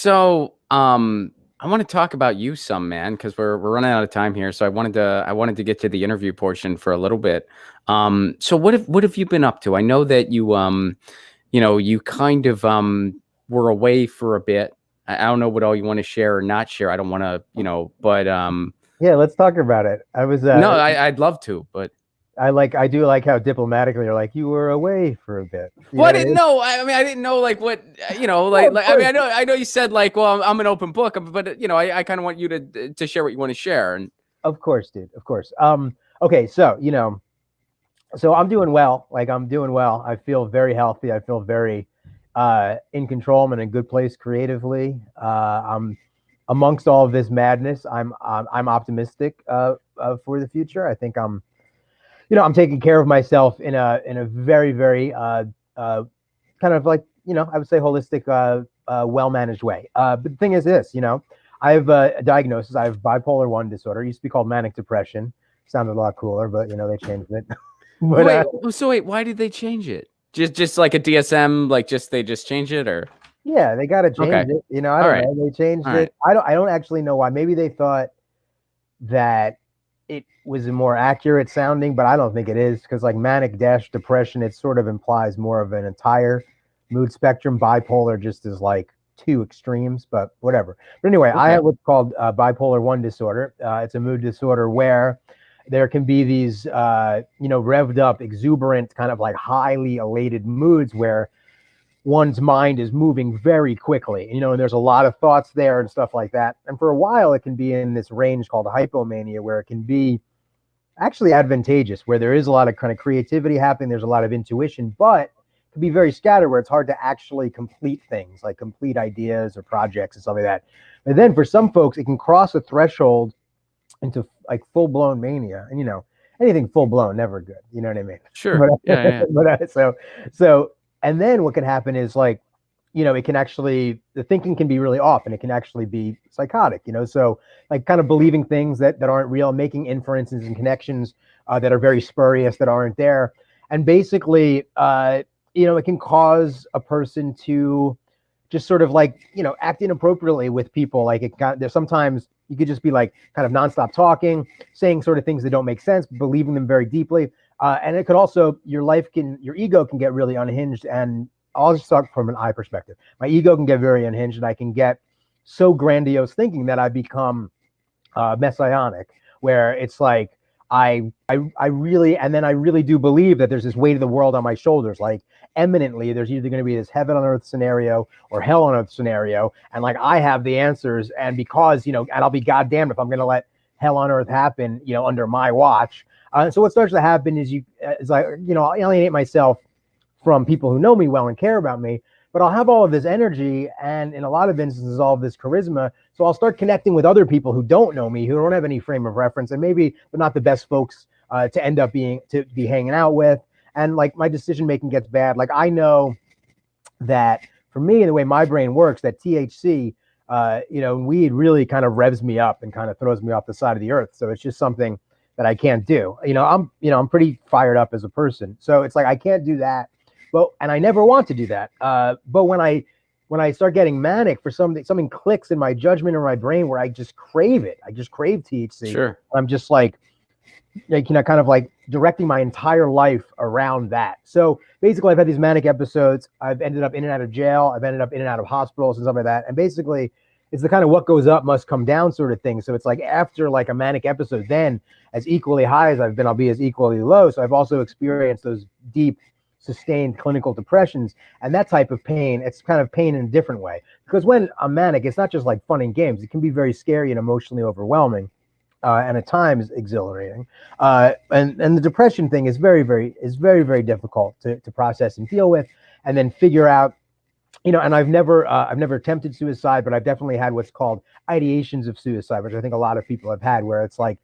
So, I want to talk about you some, man, because we're running out of time here. So I wanted to get to the interview portion for a little bit. So what have you been up to? I know that you kind of were away for a bit. I don't know what all you want to share or not share. I don't want to, but Yeah, let's talk about it. no, I'd love to, but I do like how diplomatically you're like, you were away for a bit. You well, know I what I didn't mean? know. I mean, I didn't know like what No, of like I mean, course. I know you said like, well, I'm an open book, but I kind of want you to share what you want to share. And Of course, dude. Of course. Okay, so so I'm doing well. Like I'm doing well. I feel very healthy. I feel very in control. I'm in a good place creatively. I'm amongst all of this madness. I'm optimistic for the future. I think I'm taking care of myself in a very very kind of like I would say holistic, well managed way. But the thing is this, I have a diagnosis. I have bipolar 1 disorder. It used to be called manic depression. Sounded a lot cooler, but they changed it. but wait, why did they change it? Just like a DSM, like they just change it or Yeah, they got to okay, change it. I all don't right, know. They changed all it. right, I don't actually know why. Maybe they thought that it was more accurate sounding, but I don't think it is because like manic dash depression, it sort of implies more of an entire mood spectrum. Bipolar just is like two extremes, but whatever. But anyway, I okay, have what's called bipolar 1 disorder. It's a mood disorder where there can be these, revved up, exuberant, kind of like highly elated moods where one's mind is moving very quickly, and there's a lot of thoughts there and stuff like that. And for a while, it can be in this range called hypomania, where it can be actually advantageous, where there is a lot of kind of creativity happening, there's a lot of intuition, but it can be very scattered, where it's hard to actually complete things, like complete ideas or projects and stuff like that. But then for some folks, it can cross a threshold into like full blown mania, and anything full blown never good. You know what I mean? sure, But yeah, yeah, so and then what can happen is like, it can actually, the thinking can be really off, and it can actually be psychotic. So like kind of believing things that aren't real, making inferences and connections that are very spurious, that aren't there, and basically, it can cause a person to just sort of like act inappropriately with people. Like there's sometimes you could just be like kind of nonstop talking, saying sort of things that don't make sense, believing them very deeply, and it could also, your ego can get really unhinged. And I'll just talk from an I perspective. My ego can get very unhinged, and I can get so grandiose thinking that I become messianic, where it's like I really, and then I really do believe that there's this weight of the world on my shoulders. Like eminently, there's either going to be this heaven on earth scenario or hell on earth scenario, and like I have the answers. And because and I'll be goddamned if I'm going to let hell on earth happen, under my watch. So what starts to happen is I alienate myself from people who know me well and care about me, but I'll have all of this energy and in a lot of instances, all of this charisma. So I'll start connecting with other people who don't know me, who don't have any frame of reference, and maybe they're not the best folks to be hanging out with. And like my decision making gets bad. Like I know that for me, the way my brain works, that THC, weed really kind of revs me up and kind of throws me off the side of the earth. So it's just something that I can't do. I'm pretty fired up as a person. So it's like I can't do that. And I never want to do that. But when I start getting manic, for something clicks in my judgment or my brain where I just crave it. I just crave THC. sure. I'm just like kind of like directing my entire life around that. So basically, I've had these manic episodes. I've ended up in and out of jail. I've ended up in and out of hospitals and stuff like that. And basically, it's the kind of what goes up must come down sort of thing. So it's like after like a manic episode, then as equally high as I've been, I'll be as equally low. So I've also experienced those deep, sustained clinical depressions, and that type of pain. It's kind of pain in a different way, because when I'm manic, it's not just like fun and games. It can be very scary and emotionally overwhelming, and at times exhilarating. And the depression thing is very very difficult to process and deal with, and then figure out. And I've never attempted suicide, but I've definitely had what's called ideations of suicide, which I think a lot of people have had, where it's like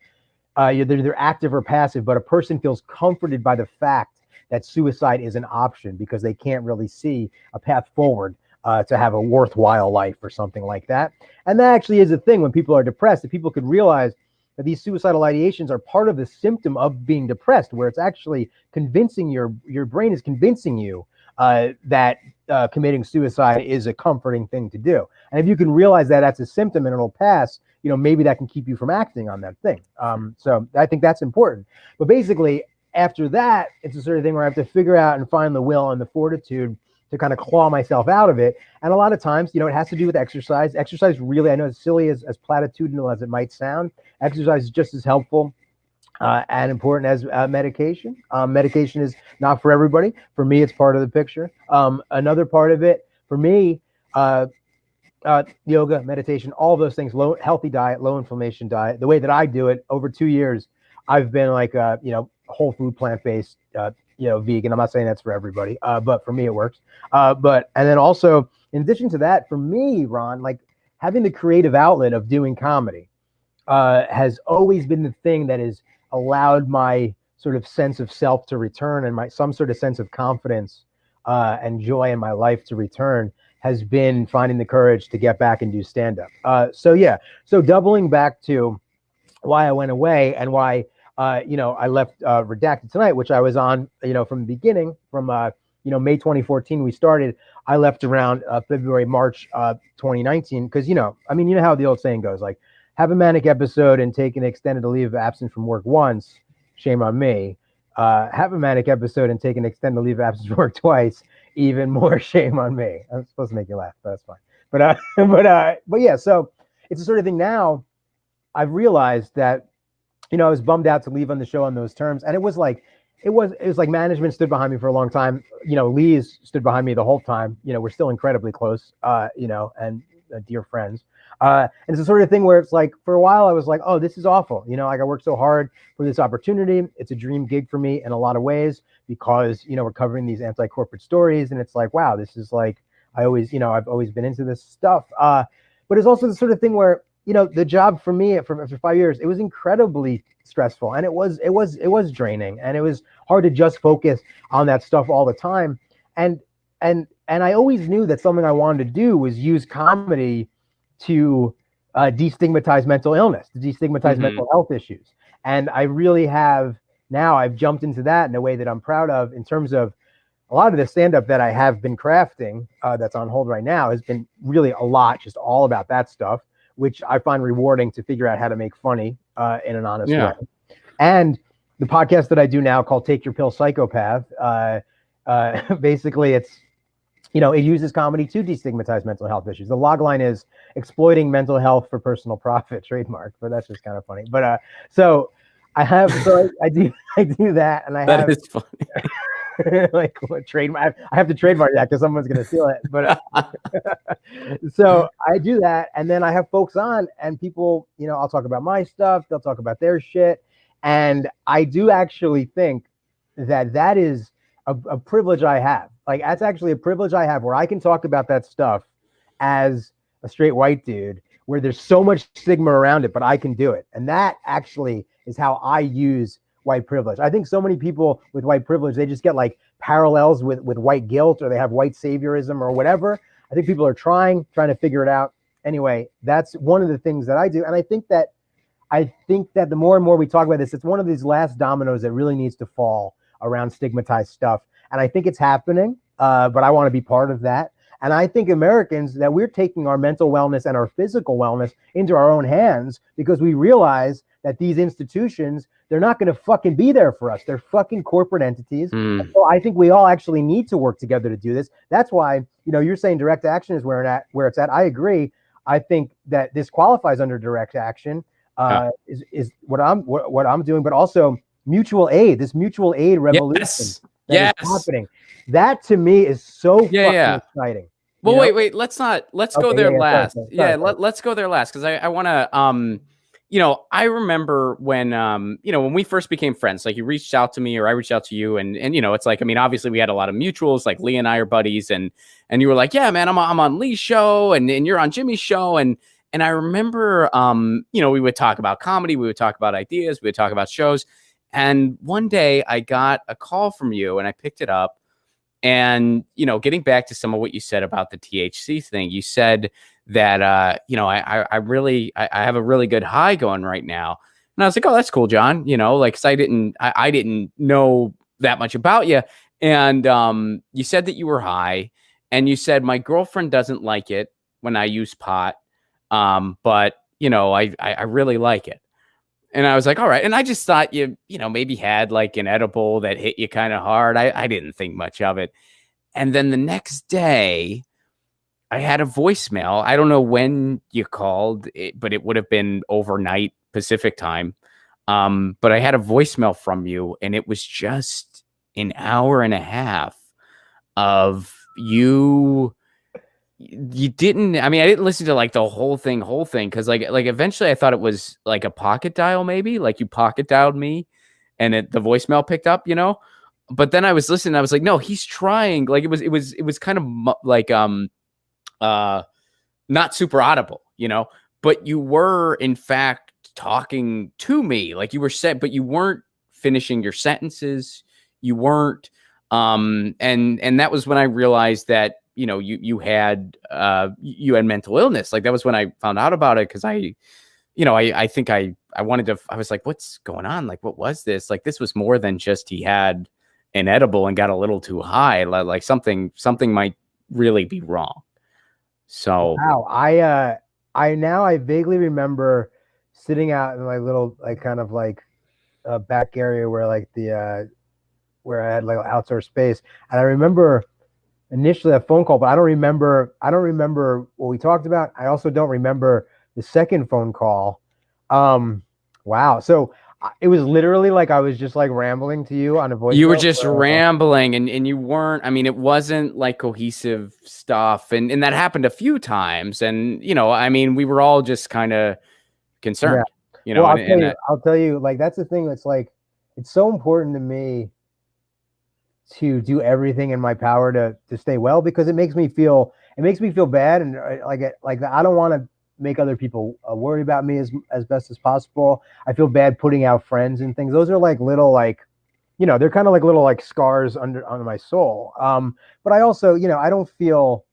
they're either active or passive, but a person feels comforted by the fact that suicide is an option because they can't really see a path forward to have a worthwhile life or something like that. And that actually is a thing when people are depressed, that people could realize that these suicidal ideations are part of the symptom of being depressed, where it's actually convincing your brain is convincing you that committing suicide is a comforting thing to do. And if you can realize that that's a symptom and it'll pass, maybe that can keep you from acting on that thing. So I think that's important. But basically, after that, it's the sort of thing where I have to figure out and find the will and the fortitude to kind of claw myself out of it. And a lot of times, it has to do with exercise. Exercise really, I know it's silly as platitudinal as it might sound, exercise is just as helpful and important as medication. Medication is not for everybody. For me, it's part of the picture. Another part of it, for me, yoga, meditation, all those things, healthy diet, low inflammation diet. The way that I do it, over 2 years, I've been like, whole food, plant-based, vegan. I'm not saying that's for everybody, but for me, it works. And then also, in addition to that, for me, Ron, like having the creative outlet of doing comedy has always been the thing that has allowed my sort of sense of self to return and some sort of sense of confidence and joy in my life to return, has been finding the courage to get back and do stand-up. So doubling back to why I went away and why I left Redacted Tonight, which I was on, from the beginning, from May 2014 we started. I left around February, March 2019, because you know how the old saying goes, like, have a manic episode and take an extended leave of absence from work once, shame on me. Have a manic episode and take an extended leave of absence from work twice, even more shame on me. I'm supposed to make you laugh, but that's fine. But yeah, so it's the sort of thing now. I've realized that, I was bummed out to leave on the show on those terms, and it was like management stood behind me for a long time. Lee's stood behind me the whole time. We're still incredibly close, and dear friends. And it's the sort of thing where it's like, for a while I was like, oh, this is awful. Like I worked so hard for this opportunity. It's a dream gig for me in a lot of ways because, we're covering these anti-corporate stories, and it's like, wow, this is like, I've always been into this stuff. But it's also the sort of thing where, the job for me for 5 years, it was incredibly stressful, and it was draining, and it was hard to just focus on that stuff all the time. And I always knew that something I wanted to do was use comedy to destigmatize mental illness, to destigmatize mental health issues. And I really have now, I've jumped into that in a way that I'm proud of, in terms of a lot of the stand-up that I have been crafting that's on hold right now has been really a lot, just all about that stuff, which I find rewarding to figure out how to make funny in an honest way. And the podcast that I do now called Take Your Pill Psychopath, basically it's, it uses comedy to destigmatize mental health issues. The log line is exploiting mental health for personal profit, trademark, but that's just kind of funny. But so I have, I do that, and that is funny. Like trademark, I have to trademark that because someone's going to steal it. But so I do that, and then I have folks on, and people, I'll talk about my stuff, they'll talk about their shit, and I do actually think that is a privilege I have. Like, that's actually a privilege I have, where I can talk about that stuff as a straight white dude, where there's so much stigma around it, but I can do it. And that actually is how I use white privilege. I think so many people with white privilege, they just get like parallels with white guilt, or they have white saviorism or whatever. I think people are trying to figure it out. Anyway, that's one of the things that I do. And I think that the more and more we talk about this, it's one of these last dominoes that really needs to fall around stigmatized stuff. And I think it's happening, but I want to be part of that. And I think Americans, that we're taking our mental wellness and our physical wellness into our own hands, because we realize that these institutions, they're not going to fucking be there for us. They're fucking corporate entities. So I think we all actually need to work together to do this. That's why, you're saying direct action is where it's at. I agree. I think that this qualifies under direct action, is what I'm doing, but also mutual aid, this mutual aid revolution that is happening. That to me is so fucking exciting. Well, wait, let's go there last. Let's go there last, because I want to, I remember when, when we first became friends, like you reached out to me or I reached out to you, and it's like, obviously we had a lot of mutuals, like Lee and I are buddies, and you were like, yeah, man, I'm on Lee's show and you're on Jimmy's show. And I remember, we would talk about comedy, we would talk about ideas, we would talk about shows. And one day I got a call from you, and I picked it up. And, getting back to some of what you said about the THC thing, you said that, I have a really good high going right now. And I was like, oh, that's cool, John. Cause I didn't know that much about you. And, you said that you were high, And you said, my girlfriend doesn't like it when I use pot. But you know, I really like it. And I was like, all right. And I just thought you know, maybe had like an edible that hit you kind of hard. I didn't think much of it. And then the next day, I had a voicemail. I don't know when you called, but it would have been overnight Pacific time. But I had a voicemail from you, and it was just an hour and a half of you. You didn't. I mean, I didn't listen to like the whole thing, because like eventually I thought it was like a pocket dial, maybe like you pocket dialed me, and the voicemail picked up, you know. But then I was listening. I was like, no, he's trying. Like it was kind of like not super audible, you know, but you were in fact talking to me, like you were said, but you weren't finishing your sentences. You weren't, and that was when I realized that, you know, you had mental illness. Like that was when I found out about it. Cause I think I wanted to, I was like, what's going on? Like, what was this? Like, this was more than just, he had an edible and got a little too high. Like something might really be wrong. So wow, I vaguely remember sitting out in my little like kind of like back area where like the where I had like outdoor space, and I remember initially a phone call, but I don't remember what we talked about. I also don't remember the second phone call. Wow, so it was literally like I was just like rambling to you on a voice. You were just rambling, and you weren't, I mean, it wasn't like cohesive stuff. And that happened a few times. And, you know, I mean, we were all just kind of concerned, you know. Well, I'll tell you, like, that's the thing that's like, it's so important to me to do everything in my power to stay well, because it makes me feel bad. And like I don't want to make other people worry about me as best as possible. I feel bad putting out friends and things. Those are like little, like, you know, they're kind of like little like scars on my soul. But I also, you know, I don't feel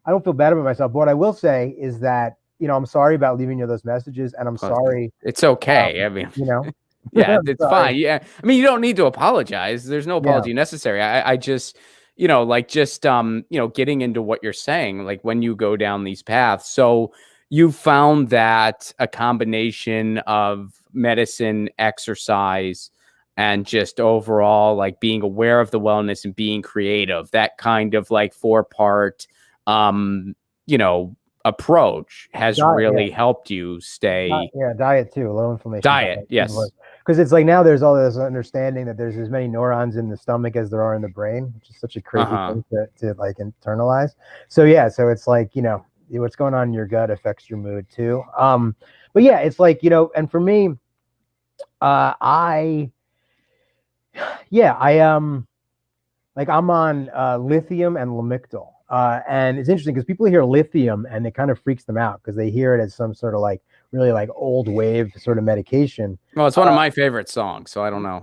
bad about myself. But what I will say is that, you know, I'm sorry about leaving you those messages, and I'm sorry. It's okay. I mean, you know, yeah, it's fine. Yeah. I mean, you don't need to apologize. There's no apology necessary. I just, you know, like just, you know, getting into what you're saying, like when you go down these paths. So you found that a combination of medicine, exercise, and just overall like being aware of the wellness and being creative, that kind of like 4-part, you know, approach has really helped you stay. Diet too, low inflammation diet. Yes. Because it's like now there's all this understanding that there's as many neurons in the stomach as there are in the brain, which is such a crazy thing to like internalize. So yeah, so it's like, you know, what's going on in your gut affects your mood too. But yeah, it's like, you know, and for me, I like I'm on lithium and Lamictal. And it's interesting because people hear lithium and it kind of freaks them out because they hear it as some sort of like really like old wave sort of medication. Well, it's one of my favorite songs, so I don't know.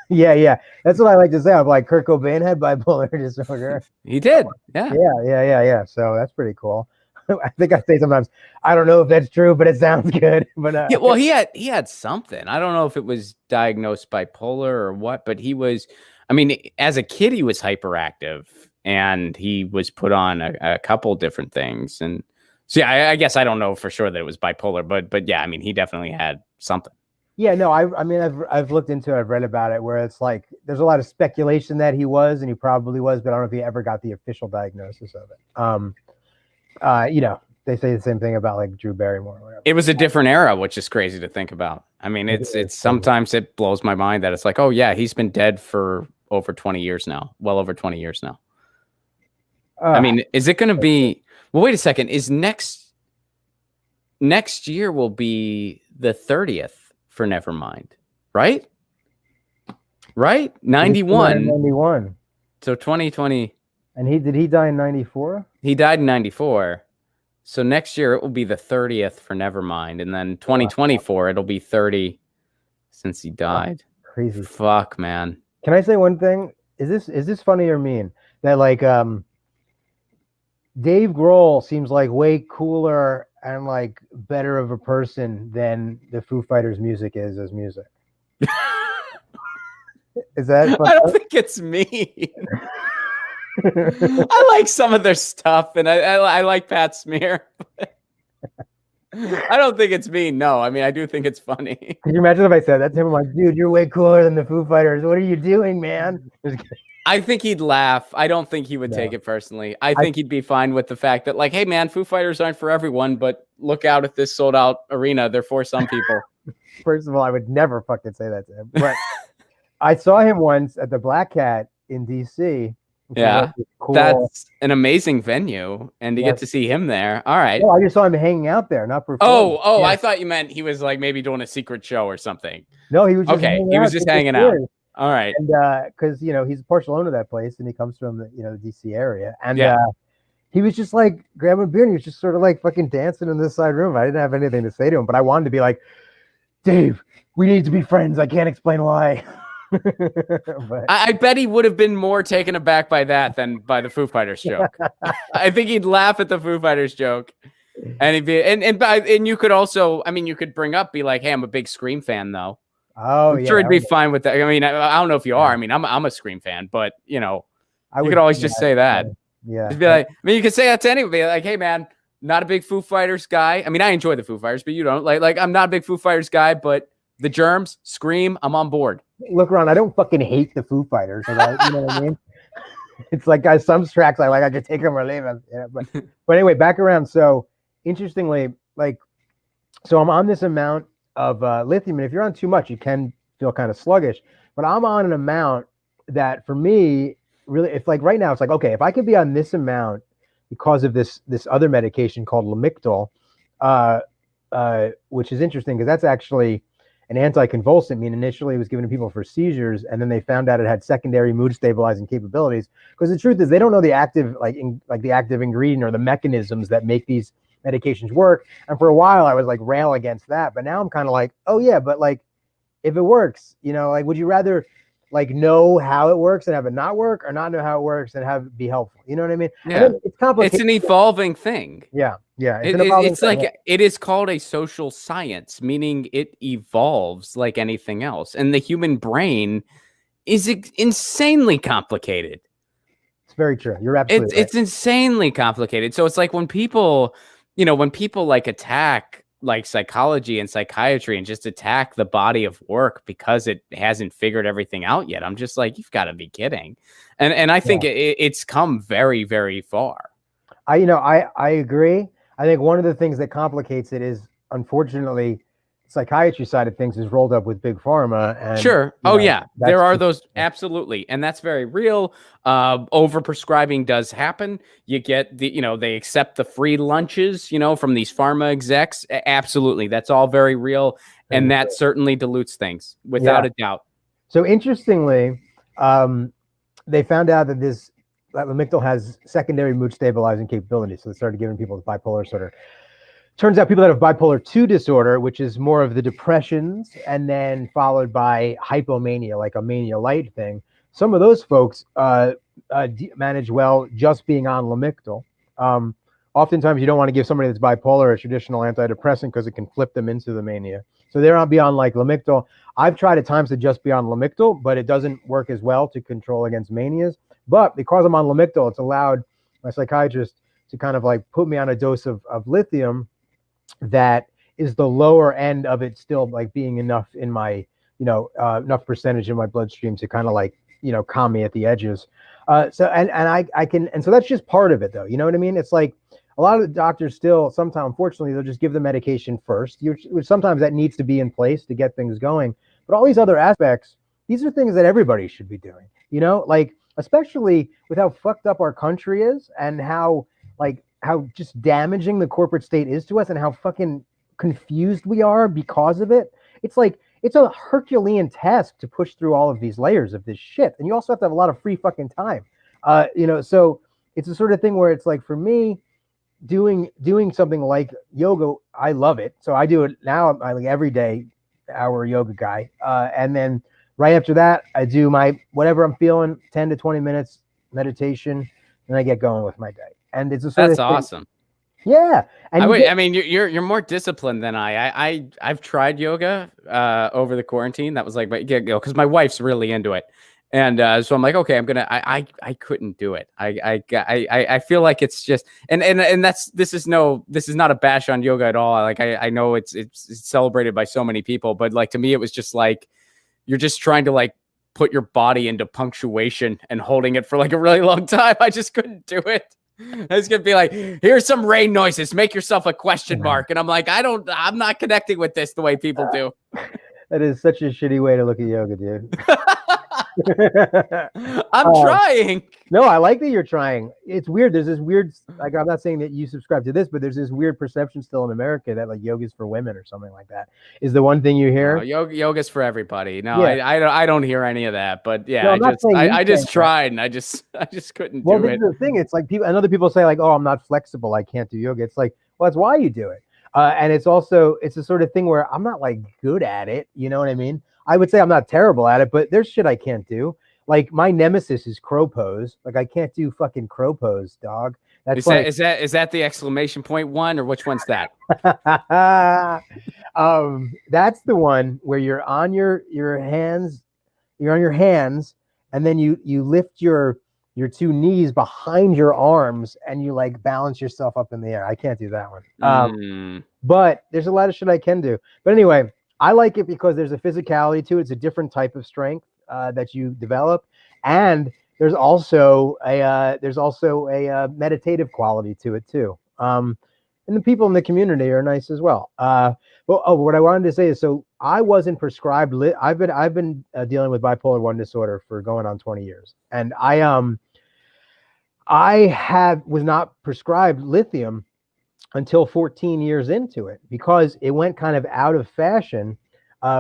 Yeah. That's what I like to say. I'm like, Kurt Cobain had bipolar disorder. He did. Yeah. Yeah. So that's pretty cool. I think I say sometimes, I don't know if that's true, but it sounds good. But yeah, well, he had something. I don't know if it was diagnosed bipolar or what, but he was, I mean, as a kid, he was hyperactive, and he was put on a couple different things. And so, yeah, I guess I don't know for sure that it was bipolar, but yeah, I mean, he definitely had something. Yeah, no, I mean, I've looked into it, I've read about it, where it's like there's a lot of speculation that he was, and he probably was, but I don't know if he ever got the official diagnosis of it. You know, they say the same thing about like Drew Barrymore or whatever. It was a different era, which is crazy to think about. I mean, it's sometimes it blows my mind that it's like, oh yeah, he's been dead for over 20 years now, well over 20 years now. I mean, is it going to be, well, wait a second, is next year will be the 30th for Nevermind, right? 91. 91. So 2020. And did he die in 94? He died in 94. So next year it will be the 30th for Nevermind. And then 2024, it'll be 30 since he died. Oh, crazy. Fuck, man. Can I say one thing? Is this funny or mean? That like Dave Grohl seems like way cooler and like better of a person than the Foo Fighters music is as music. Is that funny? I don't think it's me. I like some of their stuff, and I like Pat Smear. I don't think it's mean. No, I mean, I do think it's funny. Could you imagine if I said that to him? I'm like, dude, you're way cooler than the Foo Fighters. What are you doing, man? I think he'd laugh. I don't think he would take it personally. I think he'd be fine with the fact that, like, hey, man, Foo Fighters aren't for everyone, but look out at this sold out arena. They're for some people. First of all, I would never fucking say that to him. But I saw him once at the Black Cat in DC. Yeah, cool. That's an amazing venue, and to get to see him there. All right. No, I just saw him hanging out there, not performing. Oh, I thought you meant he was like maybe doing a secret show or something. No, he was just he was just hanging out. All right. And because he's a partial owner of that place, and he comes from the the DC area, and he was just like grabbing a beer, and he was just sort of like fucking dancing in this side room. I didn't have anything to say to him, but I wanted to be like, Dave, we need to be friends. I can't explain why. But I bet he would have been more taken aback by that than by the Foo Fighters joke. I think he'd laugh at the Foo Fighters joke, and he'd be and you could also, I mean, you could bring up, be like, hey, I'm a big Scream fan though. Oh, I'm sure he'd be fine with that. I mean, I don't know if you are. I mean, I'm a Scream fan, but you could always just say that. Yeah. Just be like, I mean, you could say that to anybody. Like, hey, man, not a big Foo Fighters guy. I mean, I enjoy the Foo Fighters, but you don't. Like I'm not a big Foo Fighters guy, but the Germs, Scream, I'm on board. Look, Ron, I don't fucking hate the Foo Fighters. You know what I mean? It's like, guys, some tracks I could take them or leave them. But anyway, back around. So interestingly, so I'm on this amount of lithium, and if you're on too much, you can feel kind of sluggish. But I'm on an amount that, for me, really, it's like right now, it's like, okay, if I could be on this amount because of this other medication called Lamictal, which is interesting because that's actually an anticonvulsant. I mean, initially it was given to people for seizures, and then they found out it had secondary mood stabilizing capabilities. Because the truth is, they don't know the active, the active ingredient or the mechanisms that make these medications work. And for a while, I was like rail against that, but now I'm kind of like, oh yeah, but like, if it works, would you rather know how it works and have it not work, or not know how it works and have it be helpful? You know what I mean? Yeah. It's complicated. It's an evolving thing. Yeah. It's like, it is called a social science, meaning it evolves like anything else. And the human brain is insanely complicated. It's very true. You're absolutely right. It's insanely complicated. So it's like when people, like attack like psychology and psychiatry and just attack the body of work because it hasn't figured everything out yet, I'm just like, you've got to be kidding. And I think it's come very, very far. I agree. I think one of the things that complicates it is, unfortunately, psychiatry side of things is rolled up with big pharma. And, sure. There are those. Absolutely. And that's very real. Overprescribing does happen. You get they accept the free lunches, from these pharma execs. Absolutely. That's all very real. And that certainly dilutes things without a doubt. So interestingly, they found out that Lamictal has secondary mood stabilizing capabilities. So they started giving people the bipolar disorder. Turns out people that have bipolar 2 disorder, which is more of the depressions, and then followed by hypomania, like a mania light thing, some of those folks manage well just being on Lamictal. Oftentimes, you don't want to give somebody that's bipolar a traditional antidepressant because it can flip them into the mania. So they're on beyond like Lamictal. I've tried at times to just be on Lamictal, but it doesn't work as well to control against manias. But because I'm on Lamictal, it's allowed my psychiatrist to kind of like put me on a dose of lithium that is the lower end of it, still like being enough in my, enough percentage in my bloodstream to kind of like, calm me at the edges. So I can, and so that's just part of it though. You know what I mean? It's like a lot of the doctors still, sometimes, unfortunately, they'll just give the medication first, which sometimes that needs to be in place to get things going. But all these other aspects, these are things that everybody should be doing, especially with how fucked up our country is and how just damaging the corporate state is to us and how fucking confused we are because of it. It's like, it's a Herculean task to push through all of these layers of this shit. And you also have to have a lot of free fucking time. So it's the sort of thing where it's like, for me, doing something like yoga, I love it. So I do it now. I'm like every day, hour yoga guy. And then right after that, I do my, whatever I'm feeling, 10 to 20 minutes meditation, and I get going with my day. And it's a sort That's of awesome. Yeah. And I mean, you're more disciplined than I've tried yoga over the quarantine. That was like my get go because my wife's really into it, And so I'm like, okay, I couldn't do it. I feel like it's just, and this is not a bash on yoga at all. Like, I know it's celebrated by so many people, but like, to me, it was just like, you're just trying to like put your body into punctuation and holding it for like a really long time. I just couldn't do it. I was gonna be like, here's some rain noises, make yourself a question mark. And I'm like, I'm not connecting with this the way people do. That is such a shitty way to look at yoga, dude. I'm trying. No, I like that you're trying. It's weird. There's this weird, like, I'm not saying that you subscribe to this, but there's this weird perception still in America that like yoga's for women or something like that. Is the one thing you hear? Yoga's for everybody. No, yeah. I don't hear any of that. But yeah, no, I just tried and I just couldn't do it. Well, this is the thing. It's like people and other people say like, oh, I'm not flexible, I can't do yoga. It's like, well, that's why you do it. And it's the sort of thing where I'm not like good at it. You know what I mean? I would say I'm not terrible at it, but there's shit I can't do. Like my nemesis is crow pose. Like I can't do fucking crow pose, dog. Is that the exclamation point one, or which one's that? That's the one where you're on your hands. You're on your hands, and then you lift your two knees behind your arms, and you like balance yourself up in the air. I can't do that one. But there's a lot of shit I can do. But anyway, I like it because there's a physicality to it. It's a different type of strength that you develop, and there's also a meditative quality to it too. And the people in the community are nice as well. What I wanted to say is, so I wasn't prescribed. I've been dealing with bipolar 1 disorder for going on 20 years, and I was not prescribed lithium until 14 years into it, because it went kind of out of fashion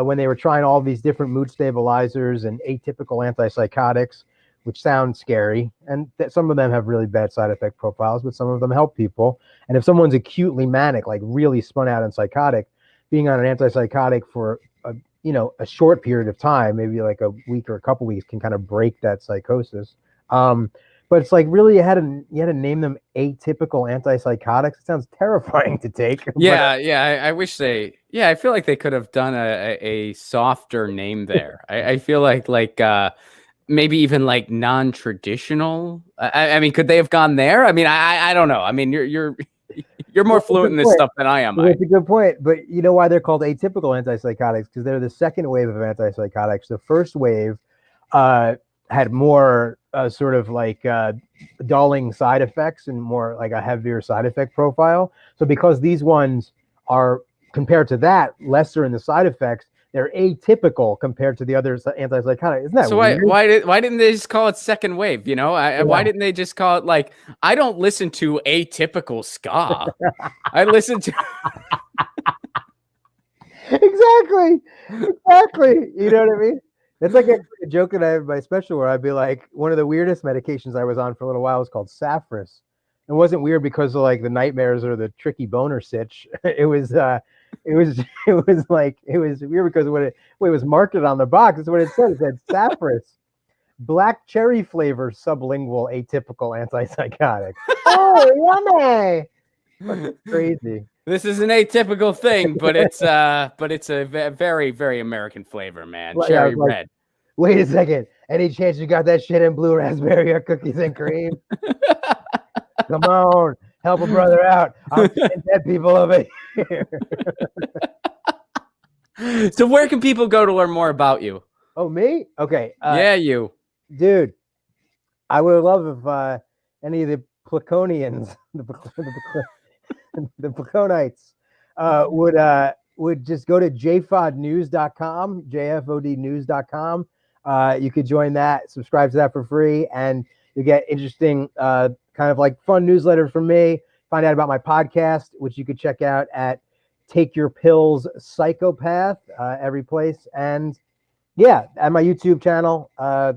when they were trying all these different mood stabilizers and atypical antipsychotics, which sound scary. And some of them have really bad side effect profiles, but some of them help people. And if someone's acutely manic, like really spun out and psychotic, being on an antipsychotic for a short period of time, maybe like a week or a couple weeks, can kind of break that psychosis. But it's like, really, you had to name them atypical antipsychotics. It sounds terrifying to take. Yeah, I wish I feel like they could have done a softer name there. I feel like maybe even like non-traditional. I mean, could they have gone there? I mean, I don't know. I mean, you're more fluent in this stuff than I am. That's a good point. But you know why they're called atypical antipsychotics? Because they're the second wave of antipsychotics. The first wave had more sort of like dulling side effects and more like a heavier side effect profile. So because these ones are, compared to that, lesser in the side effects, they're atypical compared to the other antipsychotics. Isn't that so weird? Why didn't they just call it second wave? You know, why didn't they just call it like, I don't listen to atypical ska. I listen to exactly. You know what I mean? It's like a joke that I have in my special where I'd be like, one of the weirdest medications I was on for a little while was called Saffris. It wasn't weird because of like the nightmares or the tricky boner sitch. It was weird because of what it was marketed on the box. That's what it said. It said Saffris, black cherry flavor sublingual atypical antipsychotic. Oh, yummy! That's crazy. This is an atypical thing, but it's a very, very American flavor, man. Well, cherry red. Wait a second. Any chance you got that shit in blue raspberry or cookies and cream? Come on, help a brother out. I'm seeing dead people over here. So where can people go to learn more about you? Oh, me? Okay. Yeah, you. Dude, I would love if any of the Placonians, the Placonites, would just go to jfodnews.com, jfodnews.com. You could join that, subscribe to that for free, and you get interesting kind of like fun newsletters from me. Find out about my podcast, which you could check out at Take Your Pills Psychopath, every place. And yeah, at my YouTube channel,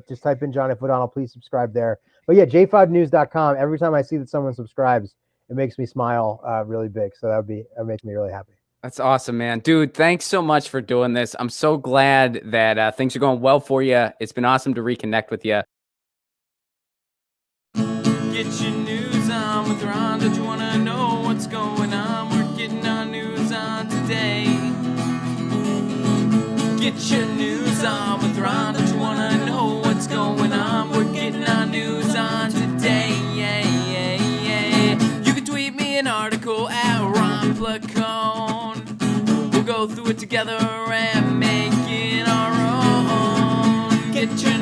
just type in John F. O'Donnell. Please subscribe there. But yeah, jfodnews.com. Every time I see that someone subscribes, it makes me smile really big. So that makes me really happy. That's awesome, man. Dude, thanks so much for doing this. I'm so glad that things are going well for you. It's been awesome to reconnect with you. Get your news on with Ron. Don't you want to know what's going on? We're getting our news on today. Get your news on with Ron. Don't you want to know what's going on? article at Ron Placone. We'll go through it together and make it our own. Get your